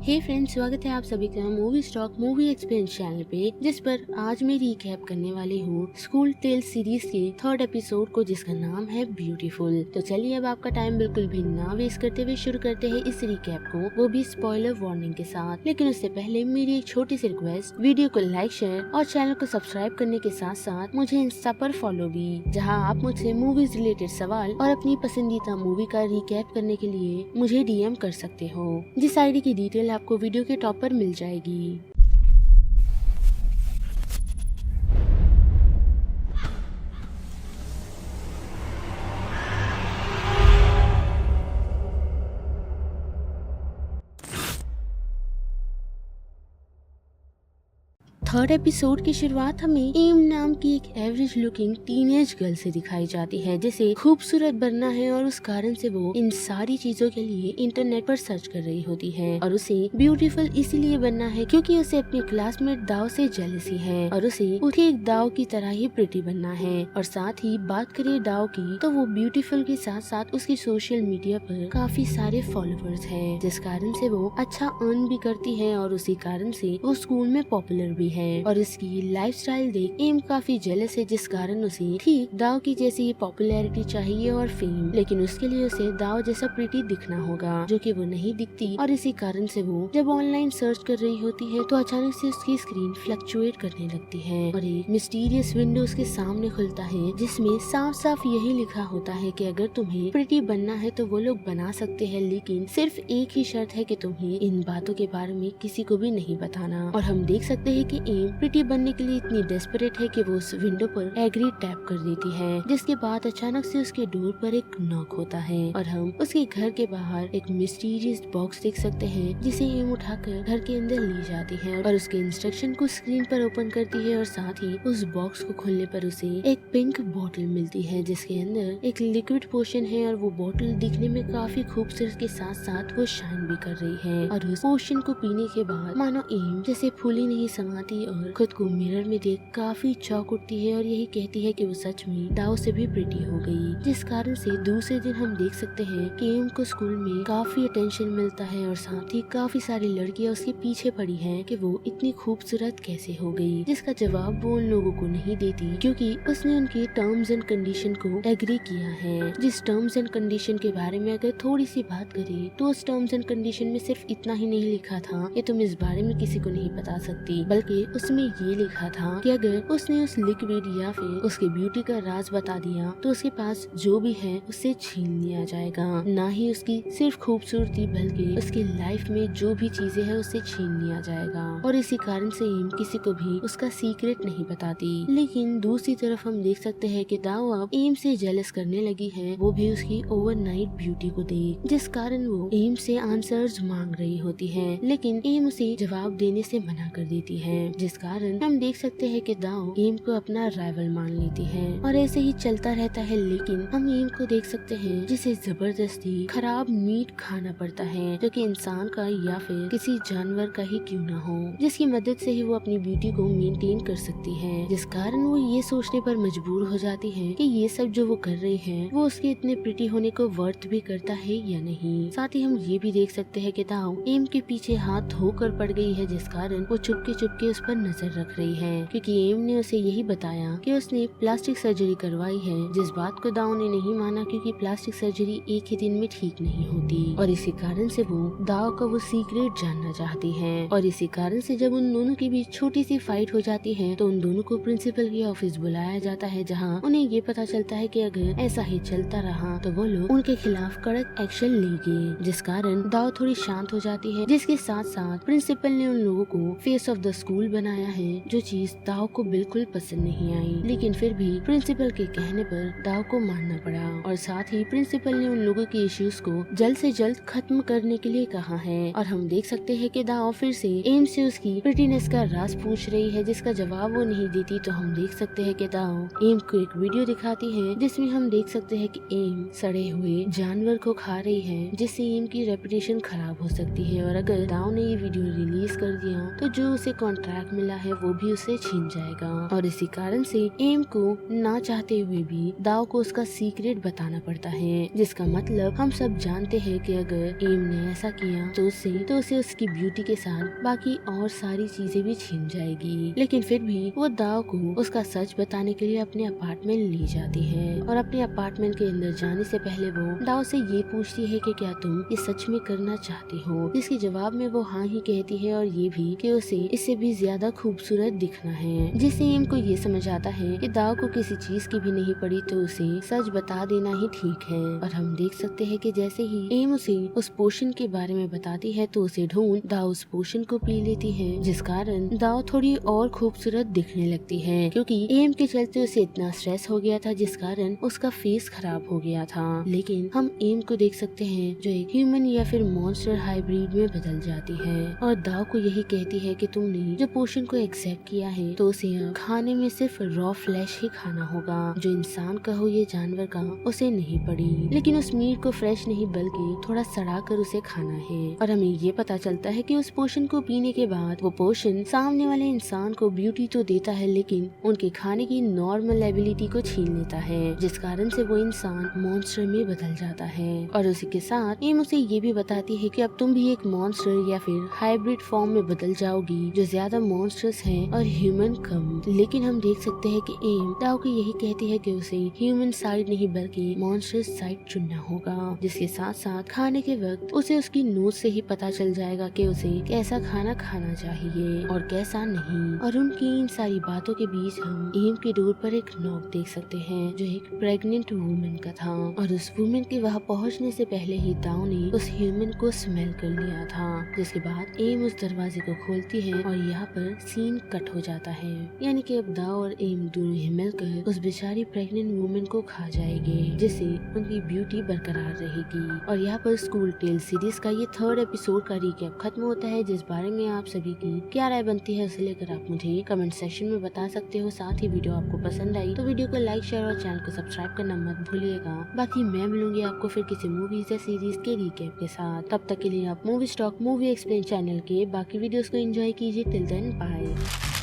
हे friends, स्वागत है आप सभी का movie stock movie experience channel पे, जिस पर आज मैं रिकैप करने वाली हूँ स्कूल टेल सीरीज के थर्ड एपिसोड को, जिसका नाम है ब्यूटीफुल। तो चलिए अब आपका टाइम बिल्कुल भी ना वेस्ट करते हुए शुरू करते हैं इस रिकैप को, वो भी स्पॉइलर वार्निंग के साथ। लेकिन उससे पहले मेरी एक छोटी सी रिक्वेस्ट, वीडियो को लाइक, शेयर और चैनल को सब्सक्राइब करने के साथ साथ मुझे इंस्टा पर फॉलो भी, जहाँ आप मुझसे मूवीज रिलेटेड सवाल और अपनी पसंदीदा मूवी का रिकैप करने के लिए मुझे DM कर सकते हो, जिस आईडी की डिटेल आपको वीडियो के टॉप पर मिल जाएगी। थर्ड एपिसोड की शुरुआत हमें एम नाम की एक एवरेज लुकिंग टीनेज गर्ल से दिखाई जाती है, जिसे खूबसूरत बनना है और उस कारण से वो इन सारी चीजों के लिए इंटरनेट पर सर्च कर रही होती है। और उसे ब्यूटीफुल इसीलिए बनना है क्योंकि उसे अपने क्लासमेट दाव से जेलसी है और उसे एक दाव की तरह ही प्रिटी बनना है। और साथ ही बात करें दाव की, तो वो ब्यूटीफुल के साथ साथ उसकी सोशल मीडिया पर काफी सारे फॉलोअर्स है, जिस कारण से वो अच्छा अर्न भी करती है और उसी कारण से वो स्कूल में पॉपुलर भी है। और इसकी लाइफस्टाइल देख एम काफी जेलस है, जिस कारण उसे ठीक दाव की जैसी पॉपुलैरिटी चाहिए और फेम, लेकिन उसके लिए उसे दाव जैसा प्रिटी दिखना होगा, जो कि वो नहीं दिखती। और इसी कारण से वो जब ऑनलाइन सर्च कर रही होती है तो अचानक से उसकी स्क्रीन फ्लक्चुएट करने लगती है और एक मिस्टीरियस विंडो उसके सामने खुलता है, जिसमें साफ साफ यही लिखा होता है कि अगर तुम्हें प्रिटी बनना है तो वो लोग बना सकते हैं, लेकिन सिर्फ एक ही शर्त है कि तुम्हें इन बातों के बारे में किसी को भी नहीं बताना। और हम देख सकते हैं कि एम प्रिटी बनने के लिए इतनी डेस्परेट है कि वो उस विंडो पर एग्री टैप कर देती है, जिसके बाद अचानक से उसके डोर पर एक नॉक होता है और हम उसके घर के बाहर एक मिस्टीरियस बॉक्स देख सकते हैं, जिसे एम उठाकर घर के अंदर ले जाती है और उसके इंस्ट्रक्शन को स्क्रीन पर ओपन करती है। और साथ ही उस बॉक्स को खोलने पर उसे एक पिंक बोतल मिलती है, जिसके अंदर एक लिक्विड पोशन है और वो बोतल दिखने में काफी खूबसूरत के साथ साथ वो शाइन भी कर रही है। और उस पोशन को पीने के बाद मानो एम जैसे फूली नहीं समाती और खुद को मिरर में देख काफी चौंक उठती है और यही कहती है कि वो सच में दाव से भी प्रिटी हो गई, जिस कारण से दूसरे दिन हम देख सकते हैं कि एम को स्कूल में काफी अटेंशन मिलता है और साथ ही काफी सारी लड़कियां उसके पीछे पड़ी हैं कि वो इतनी खूबसूरत कैसे हो गई, जिसका जवाब वो उन लोगों को नहीं देती क्योंकि उसने उनके टर्म्स एंड कंडीशन को एग्री किया है। जिस टर्म्स एंड कंडीशन के बारे में अगर थोड़ी सी बात करें तो उस टर्म्स एंड कंडीशन में सिर्फ इतना ही नहीं लिखा था कि तुम इस बारे में किसी को नहीं बता सकती, बल्कि उसमें ये लिखा था कि अगर उसने उस लिक्विड या फिर उसके ब्यूटी का राज बता दिया तो उसके पास जो भी है उससे छीन लिया जाएगा, ना ही उसकी सिर्फ खूबसूरती बल्कि उसकी लाइफ में जो भी चीजें हैं उससे छीन लिया जाएगा। और इसी कारण से एम किसी को भी उसका सीक्रेट नहीं बताती। लेकिन दूसरी तरफ हम देख सकते हैं कि दाव अब एम से जेलस करने लगी है, वो भी उसकी ओवरनाइट ब्यूटी को देख, जिस कारण वो एम से आंसर्स मांग रही होती है, लेकिन एम उसे जवाब देने से मना कर देती है, जिस कारण हम देख सकते हैं कि दाव एम को अपना राइवल मान लेती है। और ऐसे ही चलता रहता है, लेकिन हम एम को देख सकते हैं जिसे जबरदस्ती खराब मीट खाना पड़ता है, जो कि इंसान का या फिर किसी जानवर का ही क्यों ना हो, जिसकी मदद से ही वो अपनी ब्यूटी को मेंटेन कर सकती है, जिस कारण वो ये सोचने पर मजबूर हो जाती है कि ये सब जो वो कर रही है वो उसके इतने प्रिटी होने को वर्थ भी करता है या नहीं। साथ ही हम ये भी देख सकते हैं कि दाव एम के पीछे हाथ धोकर पड़ गई है, जिस कारण वो चुपके उस पर नजर रख रही है, क्योंकि एम ने उसे यही बताया कि उसने प्लास्टिक सर्जरी करवाई है, जिस बात को दाव ने नहीं माना क्योंकि प्लास्टिक सर्जरी एक ही दिन में ठीक नहीं होती। और इसी कारण से वो दाव का वो सीक्रेट जानना चाहती है। और इसी कारण से जब उन दोनों के बीच छोटी सी फाइट हो जाती है तो उन दोनों को प्रिंसिपल के ऑफिस बुलाया जाता है, जहाँ उन्हें ये पता चलता है कि अगर ऐसा ही चलता रहा तो वो लोग उनके खिलाफ कड़क एक्शन लेंगे, जिस कारण दाव थोड़ी शांत हो जाती है। जिसके साथ साथ प्रिंसिपल ने उन लोगों को फेस ऑफ द स्कूल बनाया है, जो चीज दाव को बिल्कुल पसंद नहीं आई, लेकिन फिर भी प्रिंसिपल के कहने पर दाव को मानना पड़ा। और साथ ही प्रिंसिपल ने उन लोगों के इश्यूज को जल्द से जल्द खत्म करने के लिए कहा है। और हम देख सकते हैं कि दाव फिर से एम से उसकी प्रिटीनेस का राज पूछ रही है, जिसका जवाब वो नहीं देती। तो हम देख सकते हैं कि दाव एम को एक वीडियो दिखाती है, जिसमें हम देख सकते हैं कि एम सड़े हुए जानवर को खा रही है, जिससे एम की रेपुटेशन खराब हो सकती है। और अगर दाव ने ये वीडियो रिलीज कर दिया तो जो उसे कॉन्ट्रैक्ट ट्रैक मिला है वो भी उसे छीन जाएगा। और इसी कारण से एम को ना चाहते हुए भी दाव को उसका सीक्रेट बताना पड़ता है, जिसका मतलब हम सब जानते हैं कि अगर एम ने ऐसा किया तो उसे उसकी ब्यूटी के साथ बाकी और सारी चीजें भी छीन जाएगी। लेकिन फिर भी वो दाव को उसका सच बताने के लिए अपने अपार्टमेंट ले जाती है और अपने अपार्टमेंट के अंदर जाने से पहले वो दाव से ये पूछती है कि क्या तुम ये सच में करना चाहती हो, जिसके जवाब में वो हाँ ही कहती है और ये भी कि उसे इससे भी ज्यादा खूबसूरत दिखना है। जिससे एम को ये समझ आता है कि दाव को किसी चीज की भी नहीं पड़ी तो उसे सच बता देना ही ठीक है। और हम देख सकते हैं कि जैसे ही एम उसे उस पोशन के बारे में बताती है तो उसे ढूंढ दाव उस पोशन को पी लेती है, जिस कारण दाव थोड़ी और खूबसूरत दिखने लगती है, क्योंकि एम के चलते उसे इतना स्ट्रेस हो गया था जिस कारण उसका फेस खराब हो गया था। लेकिन हम एम को देख सकते हैं जो एक ह्यूमन या फिर मॉन्स्टर हाइब्रिड में बदल जाती है और दाव को यही कहती है कि तुमने जो पोशन को एक्सेप्ट किया है तो उसे खाने में सिर्फ रॉ फ्लैश ही खाना होगा, जो इंसान का हो ये जानवर का उसे नहीं पड़ी। लेकिन उस मीट को फ्रेश नहीं बल्कि थोड़ा सड़ा कर उसे खाना है। और हमें ये पता चलता है कि उस पोशन को पीने के बाद वो पोशन सामने वाले इंसान को ब्यूटी तो देता है लेकिन उनके खाने की नॉर्मल एबिलिटी को छीन लेता है, जिस कारण से वो इंसान मॉन्स्टर में बदल जाता है। और उसी के साथ एम उसे ये भी बताती है कि अब तुम भी एक मॉन्स्टर या फिर हाइब्रिड फॉर्म में बदल जाओगी, जो ज्यादा मॉन्स्टर्स हैं और ह्यूमन कम। लेकिन हम देख सकते हैं कि एम दाव को यही कहती है कि उसे ह्यूमन साइड नहीं बल्कि मॉन्स्टर साइड चुनना होगा, जिसके साथ साथ खाने के वक्त उसे उसकी नोज से ही पता चल जाएगा कि उसे कैसा खाना खाना चाहिए और कैसा नहीं। और उनकी इन सारी बातों के बीच हम एम के डोर पर एक नॉक देख सकते हैं जो एक प्रेग्नेंट वुमेन का था। और उस वुमेन के वहाँ पहुँचने से पहले ही दाव ने उस ह्यूमन को स्मेल कर लिया था, जिसके बाद एम उस दरवाजे को खोलती है और यहाँ पर सीन कट हो जाता है, यानी कि अब दाव और एम दोनों ही मिलकर उस बेचारी प्रेग्नेंट वुमेन को खा जाएंगे, जिससे उनकी ब्यूटी बरकरार रहेगी। और यहाँ पर स्कूल टेल सीरीज का ये 3rd एपिसोड का रिकैप खत्म होता है, जिस बारे में आप सभी की क्या राय बनती है उसे लेकर आप मुझे कमेंट सेक्शन में बता सकते हो। साथ ही वीडियो आपको पसंद आई तो वीडियो को लाइक शेयर और चैनल को सब्सक्राइब करना मत भूलिएगा। बाकी मैं मिलूंगी आपको फिर किसी मूवीज या सीरीज के रिकैप के साथ। तब तक के लिए आप movie stock movie explain channel के बाकी वीडियोस को एंजॉय कीजिए। Till then bye.